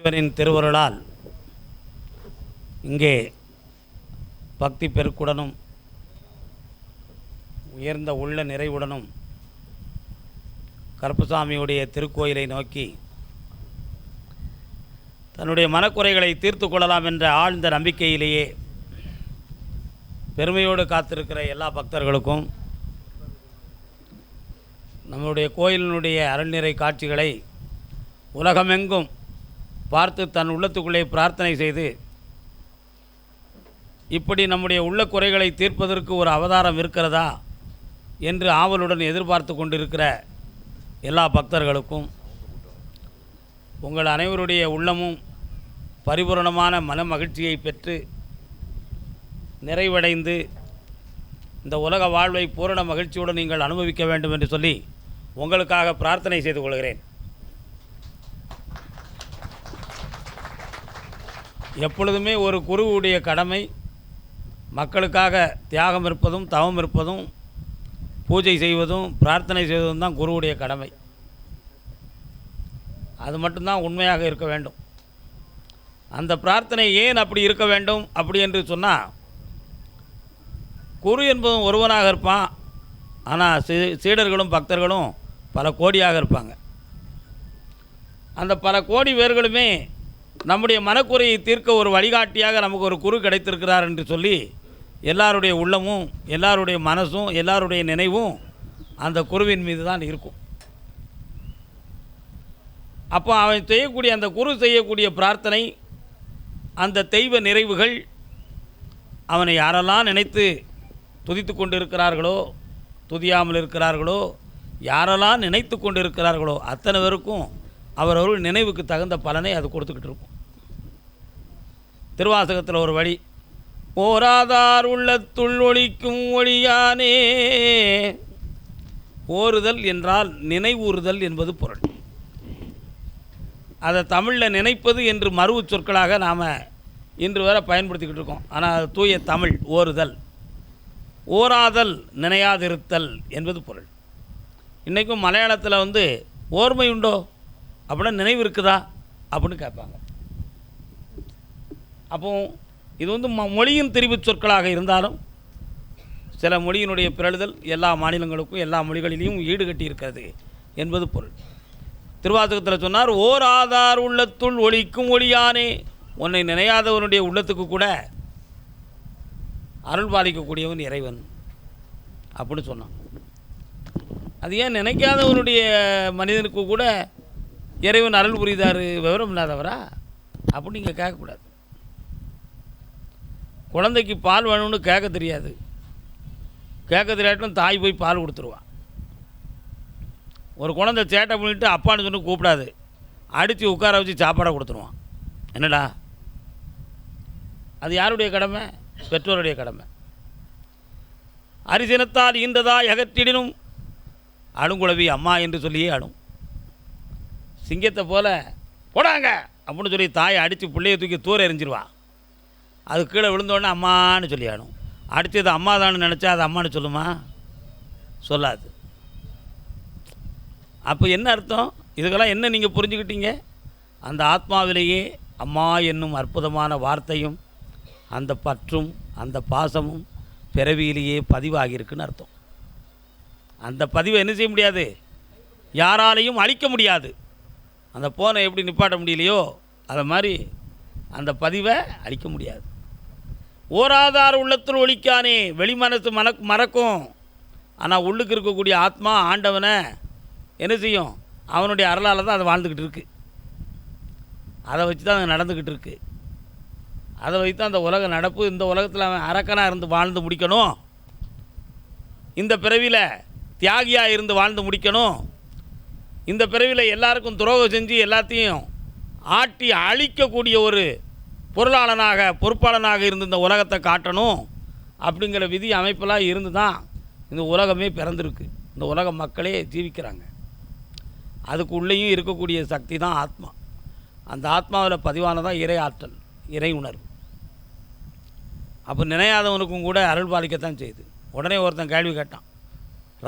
இறைவனின் திருவருளால் இங்கே பக்தி பெருக்குடனும் உயர்ந்த உள்ள நிறைவுடனும் கருப்பசாமியுடைய திருக்கோயிலை நோக்கி தன்னுடைய மனக்குறைகளை தீர்த்து கொள்ளலாம் என்ற ஆழ்ந்த நம்பிக்கையிலேயே பெருமையோடு காத்திருக்கிற எல்லா பக்தர்களுக்கும் நம்முடைய கோயிலினுடைய அருள்நிறை காட்சிகளை உலகமெங்கும் பார்த்து தன் உள்ளத்துக்குள்ளே பிரார்த்தனை செய்து இப்படி நம்முடைய உள்ள குறைகளை தீர்ப்பதற்கு ஒரு அவதாரம் இருக்கிறதா என்று ஆவலுடன் எதிர்பார்த்து கொண்டிருக்கிற எல்லா பக்தர்களுக்கும் உங்கள் அனைவருடைய உள்ளமும் பரிபூரணமான மன மகிழ்ச்சியை பெற்று நிறைவடைந்து இந்த உலக வாழ்வை பூரண மகிழ்ச்சியுடன் நீங்கள் அனுபவிக்க வேண்டும் என்று சொல்லி உங்களுக்காக பிரார்த்தனை செய்து கொள்கிறேன். எப்பொழுதுமே ஒரு குருவுடைய கடமை மக்களுக்காக தியாகம் இருப்பதும் தவம் இருப்பதும் பூஜை செய்வதும் பிரார்த்தனை செய்வதும் தான் குருவுடைய கடமை. அது மட்டும்தான் உண்மையாக இருக்க வேண்டும். அந்த பிரார்த்தனை ஏன் அப்படி இருக்க வேண்டும் அப்படி என்று சொன்னால், குரு என்பதும் ஒருவனாக இருப்பான், ஆனால் சீடர்களும் பக்தர்களும் பல கோடியாக இருப்பாங்க. அந்த பல கோடி பேர்களுமே நம்முடைய மனக்குறையை தீர்க்க ஒரு வழிகாட்டியாக நமக்கு ஒரு குரு கிடைத்திருக்கிறார் என்று சொல்லி எல்லாருடைய உள்ளமும் எல்லாருடைய மனசும் எல்லாருடைய நினைவும் அந்த குருவின் மீது தான் இருக்கும். அப்போ அவன் செய்யக்கூடிய அந்த குரு செய்யக்கூடிய பிரார்த்தனை, அந்த தெய்வ நிறைவுகள் அவனை யாரெல்லாம் நினைத்து துதித்து கொண்டு இருக்கிறார்களோ துதியாமல் இருக்கிறார்களோ யாரெல்லாம் நினைத்து கொண்டு இருக்கிறார்களோ அத்தனை பேருக்கும் அவரவர்கள் நினைவுக்கு தகுந்த பலனை அது கொடுத்துக்கிட்டு இருக்கும். திருவாசகத்தில் ஒரு வழி, ஓராதார் உள்ளத்துள் ஒளிக்கும் ஒளியானே. ஓறுதல் என்றால் நினைவூறுதல் என்பது பொருள். அதை தமிழில் நினைப்பது என்று மறுவு சொற்களாக நாம் இன்று வரை பயன்படுத்திக்கிட்டு இருக்கோம். ஆனால் அது தூய தமிழ் ஓறுதல். ஓராதல் நினையாதிருத்தல் என்பது பொருள். இன்றைக்கும் மலையாளத்தில் ஓர்மை உண்டோ அப்படின்னா நினைவு இருக்குதா அப்படின்னு கேட்பாங்க. அப்போ இது மொழியின் திரிவு சொற்களாக இருந்தாலும் சில மொழியினுடைய பிறழுதல் எல்லா மாநிலங்களுக்கும் எல்லா மொழிகளிலையும் ஈடுகட்டி இருக்கிறது என்பது பொருள். திருவாசகத்தில் சொன்னார், ஓர் ஆதார் உள்ளத்துள் ஒளிக்கும் ஒளியானே. உன்னை நினையாதவனுடைய உள்ளத்துக்கு கூட அருள் பாலிக்கக்கூடியவன் இறைவன் அப்படின்னு சொன்னான். அது ஏன் நினைக்காதவனுடைய மனிதனுக்கு கூட இறைவன் அருள் புரிதார் விவரம் இல்லாதவரா அப்படின்னு நீங்கள் கேட்கக்கூடாது. குழந்தைக்கு பால் வேணும்னு கேட்க தெரியாது. கேட்க தெரியாட்டும் தாய் போய் பால் கொடுத்துருவான். ஒரு குழந்தை சேட்டை பண்ணிட்டு அப்பான்னு சொன்னு கூப்பிடாது, அடித்து உட்கார வச்சு சாப்பாடை கொடுத்துருவான். என்னடா அது யாருடைய கடமை? பெற்றோருடைய கடமை. அரிசினத்தால் ஈன்றதா எகற்றிடினும் அழுங்குழவி அம்மா என்று சொல்லியே அழும். சிங்கத்தை போல போடாங்க அப்படின்னு சொல்லி தாயை அடித்து பிள்ளையை தூக்கி தூர எறிஞ்சிருவா. அது கீழே விழுந்தோடனே அம்மான்னு சொல்லி ஆடும். அடித்தது அம்மா தான்னு நினச்சா அது அம்மானு சொல்லுமா? சொல்லாது. அப்போ என்ன அர்த்தம்? இதுக்கெல்லாம் என்ன நீங்கள் புரிஞ்சுக்கிட்டீங்க? அந்த ஆத்மாவிலேயே அம்மா என்னும் அற்புதமான வார்த்தையும் அந்த பற்றும் அந்த பாசமும் பிறவியிலேயே பதிவாகியிருக்குன்னு அர்த்தம். அந்த பதிவை என்ன செய்ய முடியாது? யாராலையும் அழிக்க முடியாது. அந்த போனை எப்படி நிப்பாட்ட முடியலையோ அதை மாதிரி அந்த பதிவை அழிக்க முடியாது. ஓராதார் உள்ளத்தில் ஒழிக்கானே. வெளி மனசு மறக்கும், ஆனால் உள்ளுக்கு இருக்கக்கூடிய ஆத்மா ஆண்டவனை என்ன செய்யும்? அவனுடைய அருளால் தான் அதை வாழ்ந்துக்கிட்டு இருக்குது. அதை வச்சு தான் அது நடந்துக்கிட்டு இருக்குது. அதை வைத்து தான் அந்த உலக நடப்பு. இந்த உலகத்தில் அவன் அரக்கனாக இருந்து வாழ்ந்து முடிக்கணும், இந்த பிறவியில் தியாகியாக இருந்து வாழ்ந்து முடிக்கணும், இந்த பிறவியில் எல்லாருக்கும் துரோகம் செஞ்சு எல்லாத்தையும் ஆட்டி அழிக்கக்கூடிய ஒரு பொருளாளனாக பொறுப்பாளனாக இருந்து இந்த உலகத்தை காட்டணும் அப்படிங்கிற விதி அமைப்பெல்லாம் இருந்து தான் இந்த உலகமே பிறந்திருக்கு. இந்த உலக மக்களே ஜீவிக்கிறாங்க. அதுக்கு உள்ளேயும் இருக்கக்கூடிய சக்தி தான் ஆத்மா. அந்த ஆத்மாவில் பதிவானதான் இறை ஆற்றல், இறை உணர்வு. அப்போ நினையாதவனுக்கும் கூட அருள் பாலிக்கத்தான் செய்யுது. உடனே ஒருத்தன் கேள்வி கேட்டான்,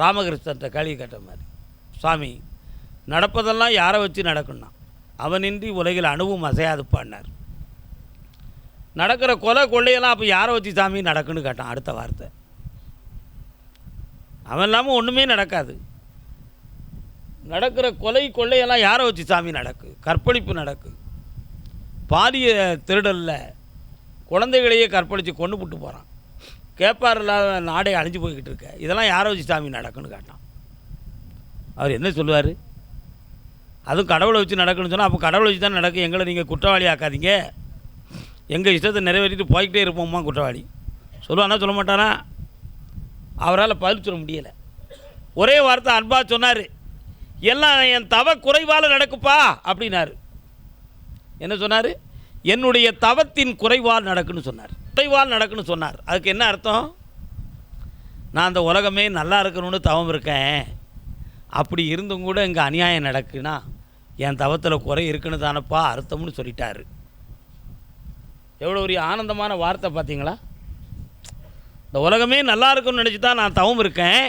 ராமகிருஷ்ணன்ட்ட கேள்வி கேட்ட மாதிரி, சுவாமி நடப்பதெல்லாம் யாரை வச்சு நடக்கும்னா? அவனின்றி உலகில் அணுவும் அசையாதுப்பான்னார். நடக்கிற கொலை கொள்ளையெல்லாம் அப்போ யாரை வச்சு சாமி நடக்குன்னு கேட்டான். அடுத்த வார்த்தை, அவன் இல்லாமல் ஒன்றுமே நடக்காது. நடக்கிற கொலை கொள்ளையெல்லாம் யாரை வச்சு சாமி நடக்கு? கற்பழிப்பு நடக்கு, பாலிய திருடலில் குழந்தைகளையே கற்பழித்து கொண்டு விட்டு போகிறான், கேட்பார் இல்லாத நாடே அழிஞ்சு போய்கிட்டு இருக்க, இதெல்லாம் யாரை வச்சு சாமி நடக்குன்னு கேட்டான். அவர் என்ன சொல்லுவார்? அதுவும் கடவுளை வச்சு நடக்குன்னு சொன்னால் அப்போ கடவுளை வச்சு தான் நடக்கும், எங்களை நீங்கள் குற்றவாளி ஆக்காதீங்க, எங்கள் இஷ்டத்தை நிறைவேற்றிட்டு போய்கிட்டே இருப்போம்மா குற்றவாளி சொல்லுவானா சொல்ல மாட்டானா? அவரால் பதில் சொல்ல முடியலை. ஒரே வார்த்தை அன்பா சொன்னார், எல்லாம் என் தவ குறைவால் நடக்குப்பா அப்படின்னாரு. என்ன சொன்னார்? என்னுடைய தவத்தின் குறைவால் நடக்குன்னு சொன்னார். குறைவால் நடக்குன்னு சொன்னார். அதுக்கு என்ன அர்த்தம்? நான் அந்த உலகமே நல்லா இருக்கணும்னு தவம் இருக்கேன், அப்படி இருந்தும் கூட இங்கே அநியாயம் நடக்குன்னா என் தவத்தில் குறை இருக்குன்னு தானப்பா அர்த்தம்னு சொல்லிட்டாரு. எவ்வளோ ஒரு ஆனந்தமான வார்த்தை பார்த்தீங்களா? இந்த உலகமே நல்லா இருக்குன்னு நினச்சி தான் நான் தவம் இருக்கேன்,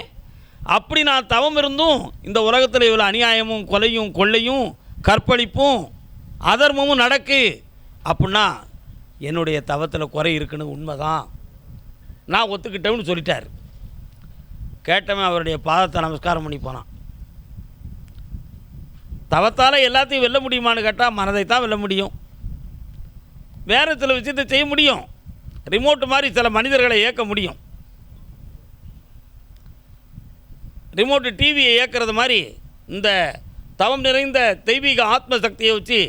அப்படி நான் தவம் இருந்தும் இந்த உலகத்தில் இவ்வளோ அநியாயமும் கொலையும் கொள்ளையும் கற்பழிப்பும் அதர்மமும் நடக்கு அப்படின்னா என்னுடைய தவத்தில் குறை இருக்குன்னு உண்மைதான், நான் ஒத்துக்கிட்டேன்னு சொல்லிட்டார். கேட்டவன் அவருடைய பாதத்தை நமஸ்காரம் பண்ணி போனான். தவத்தால் எல்லாத்தையும் வெல்ல முடியுமான்னு கேட்டால் மனதை தான் வெல்ல முடியும். வேறு சில விஷயத்தை செய்ய முடியும், ரிமோட் மாதிரி சில மனிதர்களை இயக்க முடியும். ரிமோட்டு டிவியை இயக்கிறது மாதிரி இந்த தவம் நிறைந்த தெய்வீக ஆத்ம சக்தியை வச்சு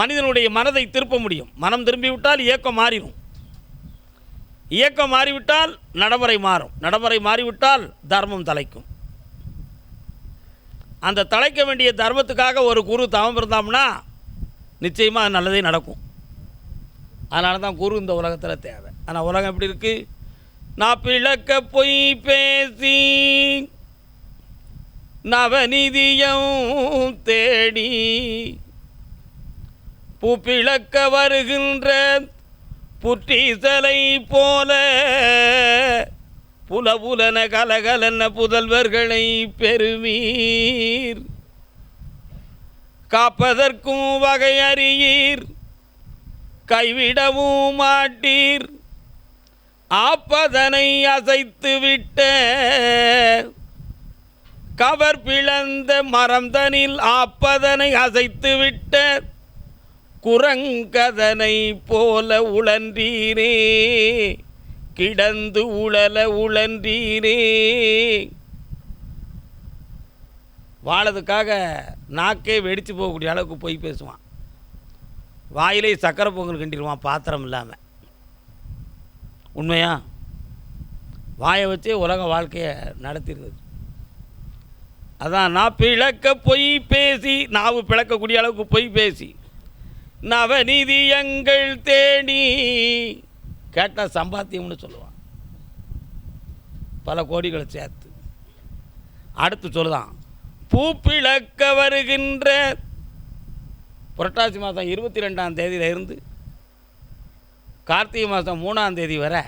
மனிதனுடைய மனதை திருப்ப முடியும். மனம் திரும்பிவிட்டால் இயக்கம் மாறிடும், இயக்கம் மாறிவிட்டால் நடைமுறை மாறும், நடைமுறை மாறிவிட்டால் தர்மம் தலைக்கும். அந்த தலைக்க வேண்டிய தர்மத்துக்காக ஒரு குரு தவம் இருந்தாம்னா நிச்சயமாக அது நல்லதே நடக்கும். அதனால தான் குரு இந்த உலகத்தில் தேவை. ஆனால் உலகம் எப்படி இருக்குது? நான் பிளக்க பொய் பேசி நவநிதியம் தேடி பூப்பிளக்க வருகின்ற புற்றீசலை போல புலபுலன கலகலன புதல்வர்களை பெறுவீர், காப்பதற்கும் வகை அறியீர், கைவிடவும் மாட்டீர், ஆப்பதனை அசைத்து விட்ட கவர் பிளந்த மரம்தனில் ஆப்பதனை அசைத்து விட்ட குரங்கதனை போல உழன்றீரே, கிடந்து உழல உழன்றீரே. வாழதுக்காக நாக்கே வெடித்து போகக்கூடிய அளவுக்கு போய் பேசுவான், வாயிலே சக்கரை பொங்கல் கிண்டிடுவான் பாத்திரம் இல்லாமல். உண்மையா? வாயை வச்சே உலக வாழ்க்கையை நடத்திடுது. அதான் நான் பிளக்க பொய் பேசி, நாவு பிளக்கக்கூடிய அளவுக்கு பொய் பேசி நவநிதியங்கள் தேடி, கேட்டால் சம்பாத்தியம்னு சொல்லுவான், பல கோடிகளை சேர்த்து. அடுத்து சொல்லுதான், பூப்பிளக்க வருகின்ற புரட்டாசி மாதம் 22ஆம் தேதியிலிருந்து கார்த்திகை மாதம் 3ஆம் தேதி வரை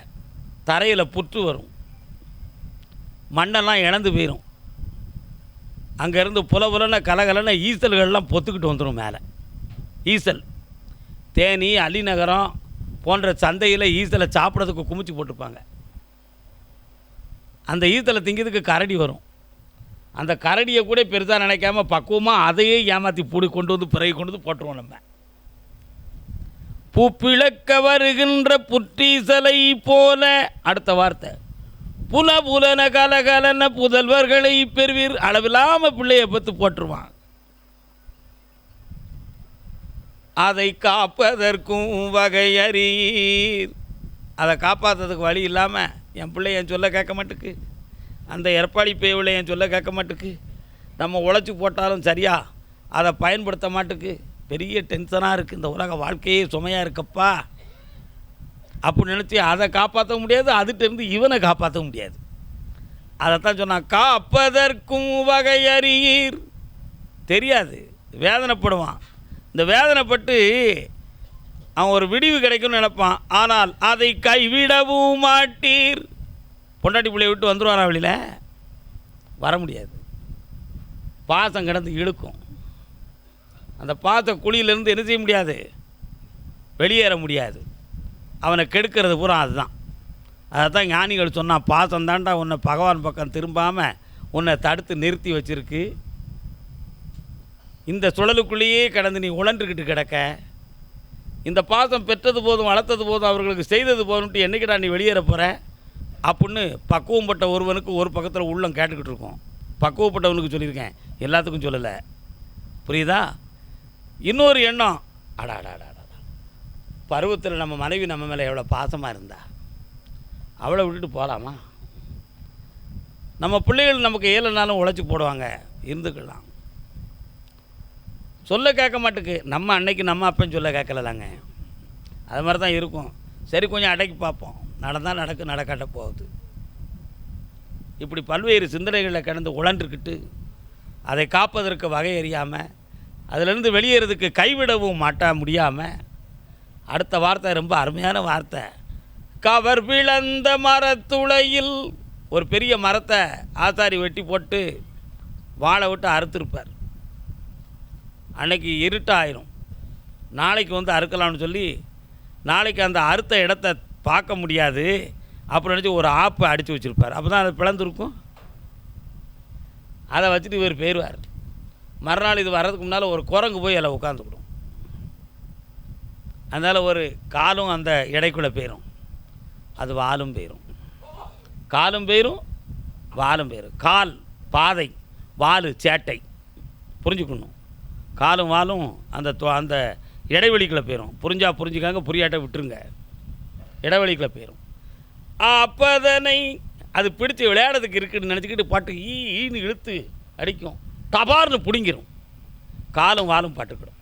தரையில் புற்று வரும், மண்ணெல்லாம் இழந்து போயிடும். அங்கேருந்து புலபுலன கலகலன ஈசல்கள்லாம் பொத்துக்கிட்டு வந்துடும் மேலே. ஈசல் தேனி அலிநகரம் போன்ற சந்தையில் ஈசலை சாப்பிட்றதுக்கு குமிச்சு போட்டிருப்பாங்க. அந்த ஈசலை திங்கிறதுக்கு கரடி வரும். அந்த கரடியை கூட பெருசாக நினைக்காம பக்குவமாக அதையே ஏமாற்றி பூடி கொண்டு வந்து பிறகு கொண்டு வந்து போட்டுருவோம். நம்ம பூப்பிளக்க வருகின்ற புற்றீசலை போல, அடுத்த வார்த்தை புலபுலன கலகலன புதல்வர்களை பெறுவீர், அளவில்லாமல் பிள்ளையை பற்றி போட்டுருவான். அதை காப்பதற்கும் வகை அறியீர், அதை காப்பாற்றுறதுக்கு வழி இல்லாமல் என் பிள்ளை என் சொல்ல கேட்க மாட்டுக்கு, அந்த எற்பாடி பேவில் என் சொல்ல கேட்க மாட்டுக்கு, நம்ம உழைச்சி போட்டாலும் சரியா அதை பயன்படுத்த மாட்டுக்கு, பெரிய டென்ஷனாக இருக்குது, இந்த உலக வாழ்க்கையே சுமையாக இருக்கப்பா அப்படி நினச்சி அதை காப்பாற்ற முடியாது, அதுகிட்டேருந்து இவனை காப்பாற்ற முடியாது. அதைத்தான் சொன்னான், காப்பதற்கும் வகை அறியீர். தெரியாது, வேதனைப்படுவான். இந்த வேதனைப்பட்டு அவன் ஒரு விடிவு கிடைக்கும்னு நினைப்பான். ஆனால் அதை கைவிடவும் மாட்டீர். பொண்டாட்டி பிள்ளையை விட்டு வந்துடுவாரா வெளியில்? வர முடியாது, பாசம் கிடந்து இழுக்கும். அந்த பாச குழியிலேருந்து என்ன செய்ய முடியாது, வெளியேற முடியாது. அவனை கெடுக்கிறது பூரா அதுதான். அதை தான் ஞானிகள் சொன்னால், பாசம் தாண்டா உன்னை பகவான் பக்கம் திரும்பாமல் உன்னை தடுத்து நிறுத்தி வச்சுருக்கு. இந்த சுழலுக்குள்ளேயே கடந்து நீ உழன்றுக்கிட்டு கிடக்க. இந்த பாசம் பெற்றது போதும் வளர்த்தது போதும் அவர்களுக்கு செய்தது போதும்ட்டு என்றைக்கிடா நீ வெளியேற போகிற அப்படின்னு பக்குவப்பட்ட ஒருவனுக்கு ஒரு பக்கத்தில் உள்ளம் கேட்டுக்கிட்டு இருக்கோம். பக்குவப்பட்டவனுக்கு சொல்லியிருக்கேன், எல்லாத்துக்கும் சொல்லலை. புரியுதா? இன்னொரு எண்ணம், அடாடாடாடா, பருவத்தில் நம்ம மனைவி நம்ம மேலே எவ்வளோ பாசமாக இருந்தா அவளை விட்டுட்டு போகலாமா? நம்ம பிள்ளைகள் நமக்கு 7 நாளும் உழைச்சி போடுவாங்க, இருந்துக்கலாம். சொல்ல கேட்க மாட்டுக்கு. நம்ம அன்னைக்கு நம்ம அப்பன் சொல்ல கேட்கலாங்க. அது மாதிரி தான் இருக்கும். சரி, கொஞ்சம் அடக்கி பார்ப்போம், நடந்தால் நடக்காட்ட போகுது. இப்படி பல்வேறு சிந்தனைகளில் கிடந்து உழன்றுக்கிட்டு அதை காப்பதற்கு வகை அறியாமல், அதிலிருந்து வெளியேறதுக்கு கைவிடவும் முடியாமல், அடுத்த வார்த்தை ரொம்ப அருமையான வார்த்தை. கவர் விளந்த மரத்துளையில், ஒரு பெரிய மரத்தை ஆசாரி வெட்டி போட்டு வாழை விட்டு அறுத்துருப்பார். அன்னைக்கு இருட்டாயிரும். நாளைக்கு வந்து அறுக்கலாம்னு சொல்லி, நாளைக்கு அந்த அறுத்த இடத்த பார்க்க முடியாது அப்புறம் நினச்சி ஒரு ஆப்பை அடித்து வச்சுருப்பார். அப்போ தான் அதை பிளந்துருக்கும். அதை வச்சுட்டு இவர் போயிடுவார். மறுநாள் இது வர்றதுக்கு முன்னால் ஒரு குரங்கு போய் அதில் உட்காந்துக்கிடும். அதனால் ஒரு காலும் அந்த இடைக்குள்ளே போயிடும், அது வாலும் போயிடும். காலும் போயிடும், வாலும் போயிடும். கால் பாதை, வால் சேட்டை. புரிஞ்சுக்கணும். காலும் வாலும் அந்த இடைவெளிக்குள்ளே போயிடும். புரிஞ்சா புரிஞ்சுக்காங்க, புரியாட்ட விட்டுருங்க. இடைவெளிக்குள்ளே போயிடும். அப்பதனை அது பிடிச்சி விளையாடுறதுக்கு இருக்குன்னு நினச்சிக்கிட்டு பாட்டு ஈன்னு இழுத்து அடிக்கும், டபார்னு பிடிங்கிடும். காலும் வாலும் பாட்டுக்கிடும்.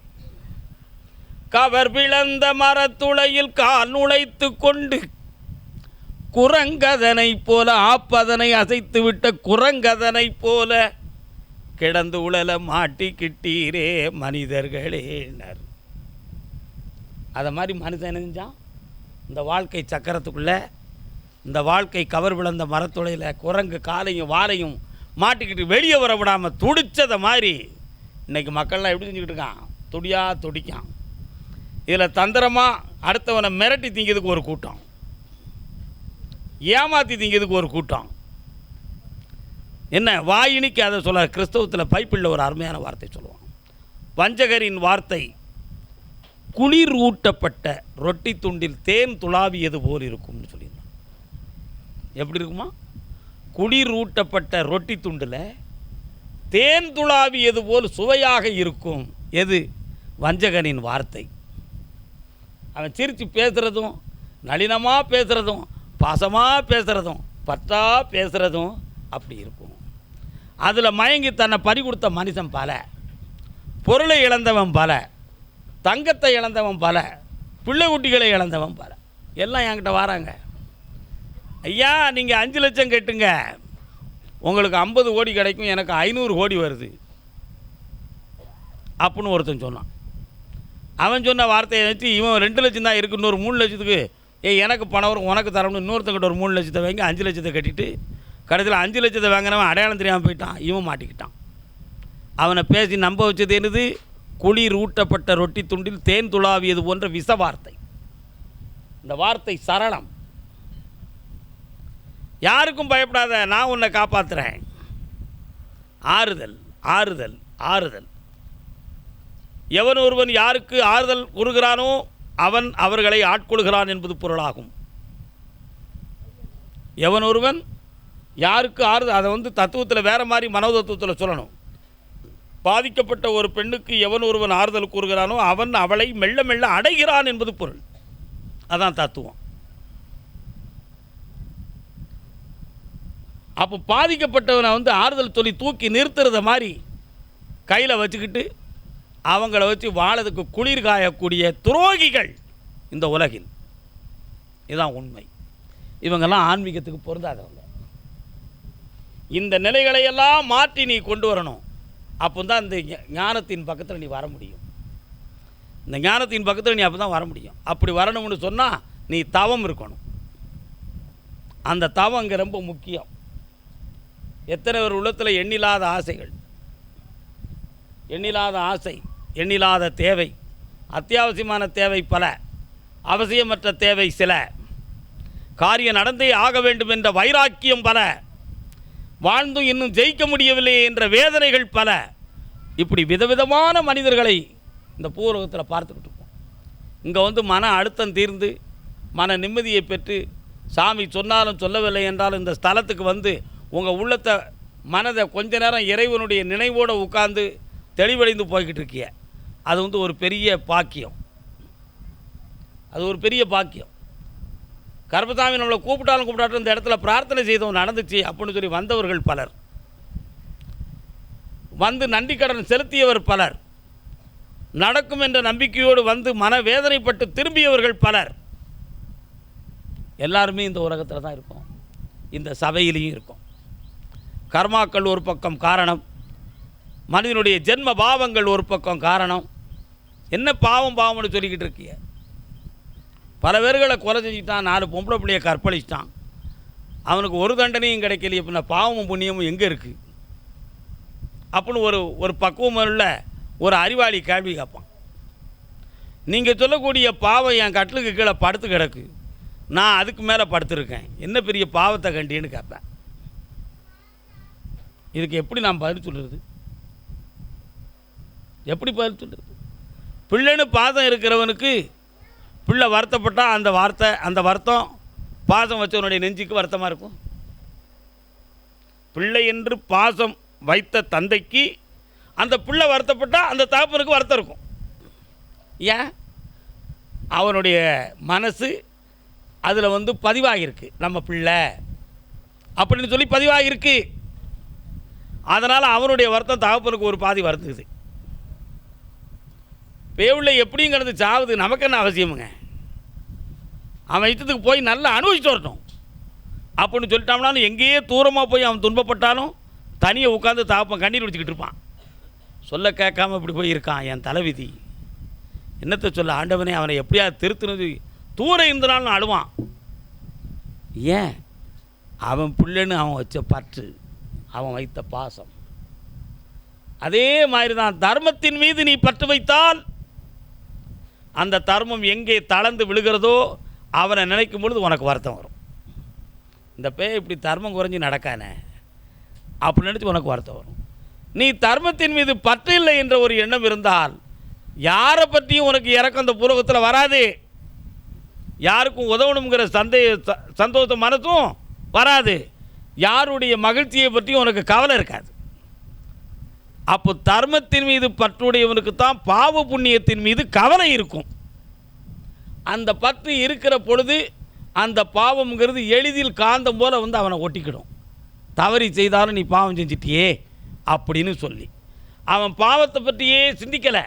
கவர் பிளந்த மரத்துளையில் கால் நுழைத்து கொண்டு குரங்கதனை போல, ஆப்பதனை அசைத்து விட்ட குரங்கதனை போல கிடந்து உழல மாட்டிக்கிட்டீரே மனிதர்களேனர். அதை மாதிரி மனுஷன் நினைஞ்சான் இந்த வாழ்க்கை சக்கரத்துக்குள்ளே, இந்த வாழ்க்கை கவர் விளந்த மரத்துளையில் குரங்கு காலையும் வாலையும் மாட்டிக்கிட்டு வெளியே வர விடாமல் துடித்ததை மாதிரி இன்றைக்கி மக்கள்லாம் எப்படி செஞ்சுக்கிட்டு இருக்கான், துடிக்கான். இதில் தந்திரமாக அடுத்தவனை மிரட்டி திங்கிறதுக்கு ஒரு கூட்டம், ஏமாற்றி திங்கிறதுக்கு ஒரு கூட்டம். என்ன வாயினிக்கு அதை சொல்ல, கிறிஸ்தவத்தில் பைப்பிளில் ஒரு அருமையான வார்த்தை சொல்லுவான். வஞ்சகரின் வார்த்தை குளிர் ஊட்டப்பட்ட ரொட்டி துண்டில் தேன் துளாவியது போல் இருக்கும்னு சொல்லியிருந்தான். எப்படி இருக்குமா? குளிர் ஊட்டப்பட்ட ரொட்டி துண்டில் தேன் துளாவியது போல் சுவையாக இருக்கும். எது? வஞ்சகனின் வார்த்தை. அவன் சிரித்து பேசுகிறதும், நளினமாக பேசுகிறதும், பாசமாக பேசுகிறதும், பற்றா பேசுகிறதும் அப்படி இருக்கும். அதில் மயங்கி தன்னை பறி கொடுத்த மனுஷன் பல, பொருளை இழந்தவன் பல, தங்கத்தை இழந்தவன் பல, பிள்ளை குட்டிகளை இழந்தவன் பல. எல்லாம் என்கிட்ட வராங்க, ஐயா நீங்கள் 5 லட்சம் கட்டுங்க, உங்களுக்கு 50 கோடி கிடைக்கும், எனக்கு 500 கோடி வருது அப்படின்னு ஒருத்தன் சொன்னான். அவன் சொன்ன வார்த்தையை வச்சு இவன் 2 லட்சம் தான் இருக்குது, இன்னொரு 3 லட்சத்துக்கு எனக்கு பணம் வரும் உனக்கு தரணும், இன்னொருத்தங்கிட்ட ஒரு 3 லட்சத்தை வாங்கி 5 லட்சத்தை கட்டிட்டு கடைசியில் 5 லட்சத்தை வாங்கினவன் அடையாளம் தெரியாமல் போயிட்டான். இவன் மாட்டிக்கிட்டான். அவனை பேசி நம்ப வச்சது என்னது? குளிர் ஊட்டப்பட்ட ரொட்டி துண்டில் தேன் துளாவியது போன்ற விஷ வார்த்தை. இந்த வார்த்தை சரளம். யாருக்கும் பயப்படாத, நான் உன்னை காப்பாற்றுறேன். ஆறுதல் ஆறுதல் ஆறுதல். எவன் ஒருவன் யாருக்கு ஆறுதல் கூறுகிறானோ அவன் அவர்களை ஆட்கொள்கிறான் என்பது பொருளாகும். எவன் ஒருவன் யாருக்கு ஆறுதல், அதை தத்துவத்தில் வேறு மாதிரி மனோதத்துவத்தில் சொல்லணும். பாதிக்கப்பட்ட ஒரு பெண்ணுக்கு எவன் ஒருவன் ஆறுதல் கூறுகிறானோ அவன் அவளை மெல்ல மெல்ல அடைகிறான் என்பது பொருள். அதான் தத்துவம். அப்போ பாதிக்கப்பட்டவனை ஆறுதல் சொல்லி தூக்கி நிறுத்துறத மாதிரி கையில் வச்சுக்கிட்டு அவங்கள வச்சு வாழறதுக்கு குளிர் காயக்கூடிய துரோகிகள் இந்த உலகில். இதுதான் உண்மை. இவங்கெல்லாம் ஆன்மீகத்துக்கு பொருந்தாதவங்க. இந்த நிலைகளையெல்லாம் மாற்றி நீ கொண்டு வரணும். அப்போ தான் இந்த ஞானத்தின் பக்கத்தில் நீ வர முடியும். இந்த ஞானத்தின் பக்கத்தில் நீ அப்போ தான் வர முடியும். அப்படி வரணும்னு சொன்னால் நீ தவம் இருக்கணும். அந்த தவம் அங்கே ரொம்ப முக்கியம். எத்தனை பேர் உள்ளத்தில் எண்ணில்லாத ஆசைகள், எண்ணில்லாத ஆசை, எண்ணில்லாத தேவை, அத்தியாவசியமான தேவை பல, அவசியமற்ற தேவை சில, காரியம் நடந்தே ஆக வேண்டும் என்ற வைராக்கியம் பல, வாழ்ந்தும் இன்னும் ஜெயிக்க முடியவில்லை என்ற வேதனைகள் பல. இப்படி விதவிதமான மனிதர்களை இந்த பூலோகத்தில் பார்த்துக்கிட்டு இருக்கோம். இங்கே வந்து மன அழுத்தம் தீர்ந்து மன நிம்மதியை பெற்று சாமி சொன்னாலும் சொல்லவில்லை என்றாலும் இந்த ஸ்தலத்துக்கு வந்து உங்கள் உள்ளத்தை மனதை கொஞ்ச நேரம் இறைவனுடைய நினைவோடு உட்கார்ந்து தெளிவடைந்து போய்கிட்டு இருக்கிய, அது வந்து ஒரு பெரிய பாக்கியம். அது ஒரு பெரிய பாக்கியம். கருப்பசாமி நம்மளை கூப்பிட்டாலும் இந்த இடத்துல பிரார்த்தனை செய்தவன் நடந்துச்சு அப்படின்னு சொல்லி வந்தவர்கள் பலர், வந்து நன்றி கடன் செலுத்தியவர் பலர், நடக்கும் என்ற நம்பிக்கையோடு வந்து மனவேதனைப்பட்டு திரும்பியவர்கள் பலர். எல்லாருமே இந்த உலகத்தில் தான் இருக்கும், இந்த சபையிலையும் இருக்கும். கர்மாக்கள் ஒரு பக்கம் காரணம், மனிதனுடைய ஜென்ம பாவங்கள் ஒரு பக்கம் காரணம். என்ன பாவம்னு சொல்லிக்கிட்டு இருக்கிய? பல பேர்களை கொலை செஞ்சுட்டான், 4 பொம்பளை பிள்ளையை கற்பழிச்சிட்டான், அவனுக்கு ஒரு தண்டனையும் கிடைக்கலையே, இப்போ பாவமும் புண்ணியமும் எங்கே இருக்குது அப்படின்னு ஒரு பக்குவம் உள்ள ஒரு அறிவாளி கேள்வி கேட்பான். நீங்கள் சொல்லக்கூடிய பாவம் என் கட்டிலுக்கு கீழே படுத்து கிடக்கு, நான் அதுக்கு மேலே படுத்துருக்கேன், என்ன பெரிய பாவத்தை கண்டின்னு கேட்பேன். இதுக்கு எப்படி நான் பதில் சொல்கிறது? எப்படி பதில் சொல்கிறது? பிள்ளைன்னு பாதம் இருக்கிறவனுக்கு பிள்ளை வருத்தப்பட்டால் அந்த வருத்தம் பாசம் வச்சவனுடைய நெஞ்சுக்கு வருத்தமாக இருக்கும். பிள்ளை என்று பாசம் வைத்த தந்தைக்கு அந்த பிள்ளை வருத்தப்பட்டால் அந்த தகப்பனுக்கு வருத்தம் இருக்கும். ஏன்? அவனுடைய மனசு அதில் வந்து பதிவாகிருக்கு, நம்ம பிள்ளை அப்படின்னு சொல்லி பதிவாகிருக்கு. அதனால் அவனுடைய வருத்தம் தகப்பனுக்கு ஒரு பாதி வருத்துக்குது. பேவுள்ள எப்படியும் கிடந்து சாவுது, நமக்கு என்ன அவசியமுங்க? அவன் இஷ்டத்துக்கு போய் நல்லா அனுபவிச்சுட்டு வரட்டும் அப்படின்னு சொல்லிட்டாம்னாலும், எங்கேயே தூரமாக போய் அவன் துன்பப்பட்டாலும் தனியாக உட்காந்து தகப்பன் கண்ணீர் வச்சுக்கிட்டு இருப்பான். சொல்ல கேட்காம இப்படி போய் இருக்கான் என் தலைவிதி, என்னத்தை சொல்ல ஆண்டவனே, அவனை எப்படியாவது திருத்துனது. தூரம் இருந்தனாலும் அழுவான். ஏன்? அவன் பிள்ளைன்னு அவன் வச்ச பற்று, அவன் வைத்த பாசம். அதே மாதிரி தான் தர்மத்தின் மீது நீ பற்று வைத்தால் அந்த தர்மம் எங்கே தளர்ந்து விழுகிறதோ அவனை நினைக்கும் பொழுது உனக்கு வருத்தம் வரும். இந்த பேய் இப்படி தர்மம் குறைஞ்சி நடக்கானே அப்படி நினச்சி உனக்கு வருத்தம் வரும். நீ தர்மத்தின் மீது பற்று இல்லை என்ற ஒரு எண்ணம் இருந்தால் யாரை பற்றியும் உனக்கு இறக்கம் அந்த பூலோகத்தில் வராது. யாருக்கும் உதவணுங்கிற சந்தோஷ மனசும் வராது. யாருடைய மகிழ்ச்சியை பற்றியும் உனக்கு கவலை இருக்காது. அப்போ தர்மத்தின் மீது பற்றுடையவனுக்கு தான் பாவ புண்ணியத்தின் மீது கவலை இருக்கும். அந்த பற்று இருக்கிற பொழுது அந்த பாவம்ங்கிறது எளிதில் காந்தம் போல் வந்து அவனை ஒட்டிக்கிடும். தவறி செய்தாலும் நீ பாவம் செஞ்சிட்டியே அப்படின்னு சொல்லி அவன் பாவத்தை பற்றியே சிந்திக்கலை,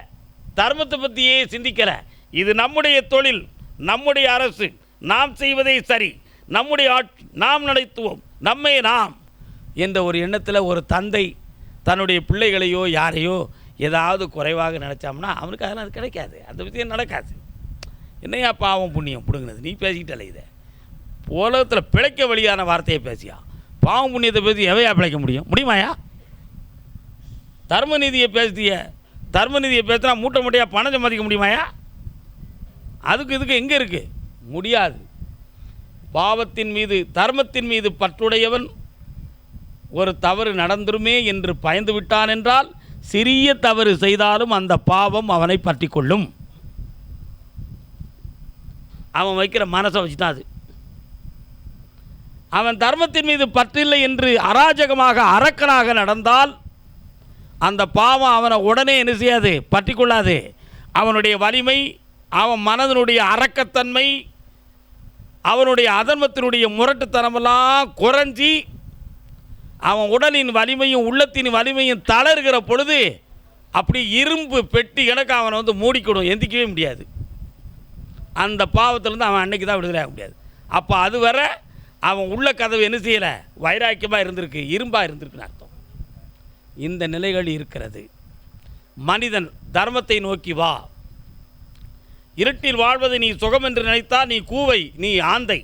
தர்மத்தை பற்றியே சிந்திக்கலை. இது நம்முடைய தொழில், நம்முடைய அரசு, நாம் செய்வதே சரி, நம்முடைய ஆட்சி, நாம் நடத்துவோம், நம்மை நாம் என்ற ஒரு எண்ணத்தில் ஒரு தந்தை தன்னுடைய பிள்ளைகளையோ யாரையோ ஏதாவது குறைவாக நினச்சாம்னா அவனுக்கு அதெல்லாம் அது கிடைக்காது, அந்த விஷயம் நடக்காது. என்னையா பாவம் புண்ணியம் பிடுங்கினது நீ பேசிக்கிட்டல? இதை உலகத்தில் பிழைக்க வழியான வார்த்தையை பேசியா? பாவம் புண்ணியத்தை பேசி எவையா பிழைக்க முடியுமாயா? தர்ம நீதியை பேசிய, தர்ம நீதியை பேசினா மூட்டை மூட்டையாக பணம் சம்பாதிக்க முடியுமாயா? அதுக்கு இதுக்கு எங்கே இருக்குது? முடியாது. பாவத்தின் மீது தர்மத்தின் மீது பற்றுடையவன் ஒரு தவறு நடந்துருமே என்று பயந்து விட்டான் என்றால் சிறிய தவறு செய்தாலும் அந்த பாவம் அவனை பற்றி கொள்ளும். அவன் வைக்கிற மனசை வச்சுட்டான். அது அவன் தர்மத்தின் மீது பற்றில்லை என்று அராஜகமாக அரக்கனாக நடந்தால் அந்த பாவம் அவனை உடனே என்ன செய்யாது? பற்றி கொள்ளாது. அவனுடைய வலிமை, அவன் மனதனுடைய அரக்கத்தன்மை, அவனுடைய அதர்மத்தினுடைய முரட்டுத்தனமெல்லாம் குறைஞ்சி அவன் உடலின் வலிமையும் உள்ளத்தின் வலிமையும் தளர்கிற பொழுது அப்படி இரும்பு பெட்டி கணக்கு அவனை வந்து மூடிக்கிடும், எந்திக்கவே முடியாது. அந்த பாவத்திலேருந்து அவன் அன்னைக்கு தான் விடுதலை ஆக முடியாது. அப்போ அது வர அவன் உள்ள கதவு என்ன செய்யலை? வைராக்கியமாக இருந்திருக்கு, இரும்பாக இருந்திருக்குன்னு அர்த்தம். இந்த நிலைகள் இருக்கிறது. மனிதன் தர்மத்தை நோக்கி வா. இருட்டில் வாழ்வதை நீ சுகம் என்று நினைத்தால் நீ கூவை, நீ ஆந்தை.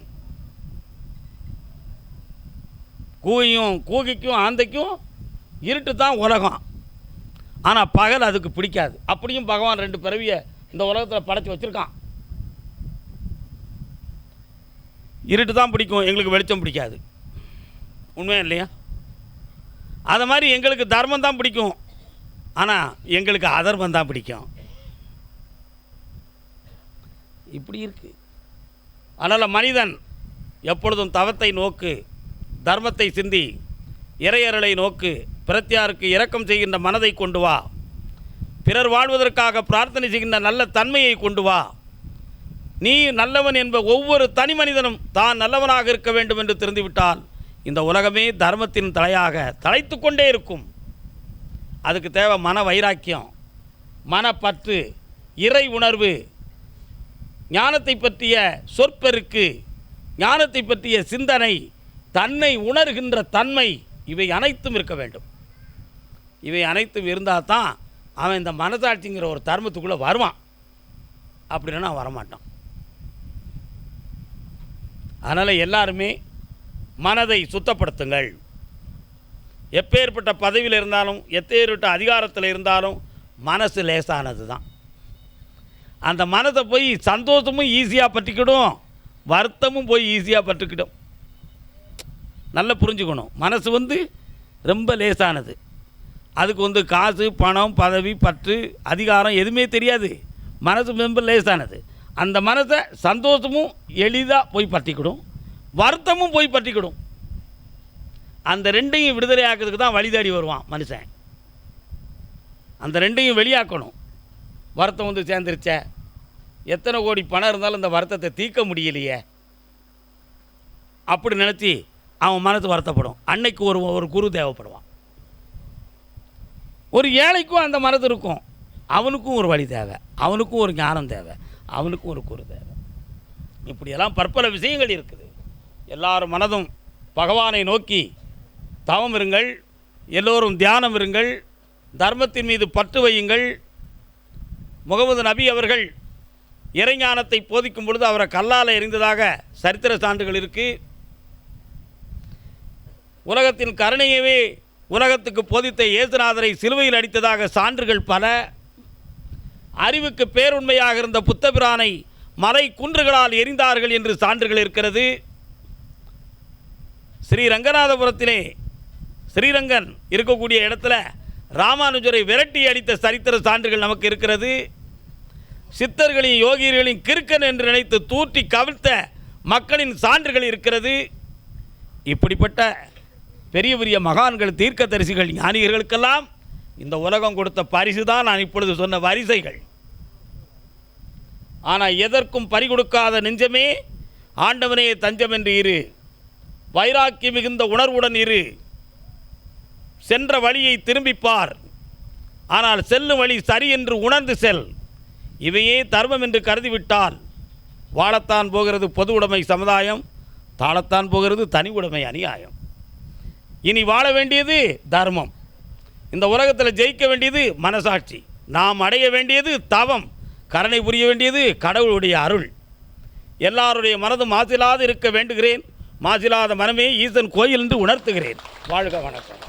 கூகிக்கும் ஆந்தைக்கும் இருட்டு தான் உலகம். ஆனால் பகல் அதுக்கு பிடிக்காது. அப்படியும் பகவான் 2 பிறவியை இந்த உலகத்தில் படைச்சி வச்சுருக்கான். இருட்டு தான் பிடிக்கும், எங்களுக்கு வெளிச்சம் பிடிக்காது. உண்மையா இல்லையா? அது மாதிரி எங்களுக்கு தர்மம் தான் பிடிக்கும், ஆனால் எங்களுக்கு அதர்மம் தான் பிடிக்கும். இப்படி இருக்கு. அதனால் மனிதன் எப்பொழுதும் தவத்தை நோக்கு, தர்மத்தை சிந்தி, இறையருளை நோக்கு, பிரத்தியாருக்கு இரக்கம் செய்கின்ற மனதை கொண்டு வா, பிறர் வாழ்வதற்காக பிரார்த்தனை செய்கின்ற நல்ல தன்மையை கொண்டு வா. நீ நல்லவன் என்ப ஒவ்வொரு தனி மனிதனும் தான் நல்லவனாக இருக்க வேண்டும் என்று தெரிந்துவிட்டால் இந்த உலகமே தர்மத்தின் தலையாக தலைத்து கொண்டே இருக்கும். அதுக்கு தேவை மன வைராக்கியம், மனப்பற்று, இறை உணர்வு, ஞானத்தை பற்றிய சொற்பெருக்கு, ஞானத்தை பற்றிய சிந்தனை, தன்னை உணர்கின்ற தன்மை, இவை அனைத்தும் இருக்க வேண்டும். இவை அனைத்தும் இருந்தால் தான் அவன் இந்த மனசாட்சிங்கிற ஒரு தர்மத்துக்குள்ளே வருவான். அப்படின்னா வரமாட்டான். அதனால் எல்லாருமே மனதை சுத்தப்படுத்துங்கள். எப்பேற்பட்ட பதவியில் இருந்தாலும், எப்பேற்பட்ட அதிகாரத்தில் இருந்தாலும் மனசு லேசானது தான். அந்த மனதை போய் சந்தோஷமும் ஈஸியாக பற்றிக்கிடும், வருத்தமும் போய் ஈஸியாக பற்றிக்கிடும். நல்லா புரிஞ்சுக்கணும். மனசு ரொம்ப லேசானது. அதுக்கு காசு, பணம், பதவி, பற்று, அதிகாரம் எதுவுமே தெரியாது. மனசு ரொம்ப லேசானது. அந்த மனசை சந்தோஷமும் எளிதாக போய் பற்றிக்கிடும், வருத்தமும் போய் பற்றிக்கிடும். அந்த 2ஐயும் விடுதலை ஆக்கிறதுக்கு தான் வழி தேடி வருவான் மனுஷன். அந்த 2ஐயும் வெளியாக்கணும். வருத்தம் சேர்ந்துருச்ச, எத்தனை கோடி பணம் இருந்தாலும் இந்த வருத்தத்தை தீர்க்க முடியலையே அப்படி நினச்சி அவன் மனசு வருத்தப்படும். அன்னைக்கு ஒரு குரு தேவைப்படுவான். ஒரு ஏழைக்கும் அந்த மனது இருக்கும், அவனுக்கும் ஒரு வழி தேவை, அவனுக்கும் ஒரு ஞானம் தேவை, அவனுக்கும் ஒரு குரு தேவை. இப்படியெல்லாம் பற்பல விஷயங்கள் இருக்குது. எல்லாரும் மனதும் பகவானை நோக்கி தவம் இருங்கள், எல்லோரும் தியானம் இருங்கள், தர்மத்தின் மீது பற்று வையுங்கள். முகமது நபி அவர்கள் இறைஞானத்தை போதிக்கும் பொழுது அவரை கல்லால் எறிந்ததாக சரித்திர சான்றுகள் இருக்குது. உலகத்தின் கருணையவே உலகத்துக்கு போதித்த இயேசுநாதரை சிலுவையில் அடித்ததாக சான்றுகள் பல. அறிவுக்கு பேருண்மையாக இருந்த புத்தபிரானை மலை குன்றுகளால் எரிந்தார்கள் என்று சான்றுகள் இருக்கிறது. ஸ்ரீரங்கநாதபுரத்திலே ஸ்ரீரங்கன் இருக்கக்கூடிய இடத்துல ராமானுஜரை விரட்டி அடித்த சரித்திர சான்றுகள் நமக்கு இருக்கிறது. சித்தர்களையும் யோகியர்களையும் கிறுக்கன் என்று நினைத்து தூற்றி கவிழ்த்த மக்களின் சான்றுகள் இருக்கிறது. இப்படிப்பட்ட பெரிய பெரிய மகான்கள், தீர்க்கதரிசிகள், ஞானிகளுக்கெல்லாம் இந்த உலகம் கொடுத்த பரிசு தான் நான் இப்பொழுது சொன்ன வரிசைகள். ஆனால் எதற்கும் பறிகொடுக்காத நெஞ்சமே ஆண்டவனே தஞ்சம் என்று இரு, வைராக்கியம் மிகுந்த உணர்வுடன் இரு, சென்ற வழியை திரும்பிப்பார், ஆனால் செல்லும் வழி சரி என்று உணர்ந்து செல். இவையே தர்மம் என்று கருதிவிட்டால் வாழத்தான் போகிறது பொது உடைமை சமுதாயம், தாழத்தான் போகிறது தனி உடைமை அநியாயம். இனி வாழ வேண்டியது தர்மம். இந்த உலகத்தில் ஜெயிக்க வேண்டியது மனசாட்சி. நாம் அடைய வேண்டியது தவம். கருணை புரிய வேண்டியது கடவுளுடைய அருள். எல்லாருடைய மனதும் மாசிலாது இருக்க வேண்டுகிறேன். மாசிலாத மனமே ஈசன் கோயில் என்று உணர்த்துகிறேன். வாழ்க வணக்கம்.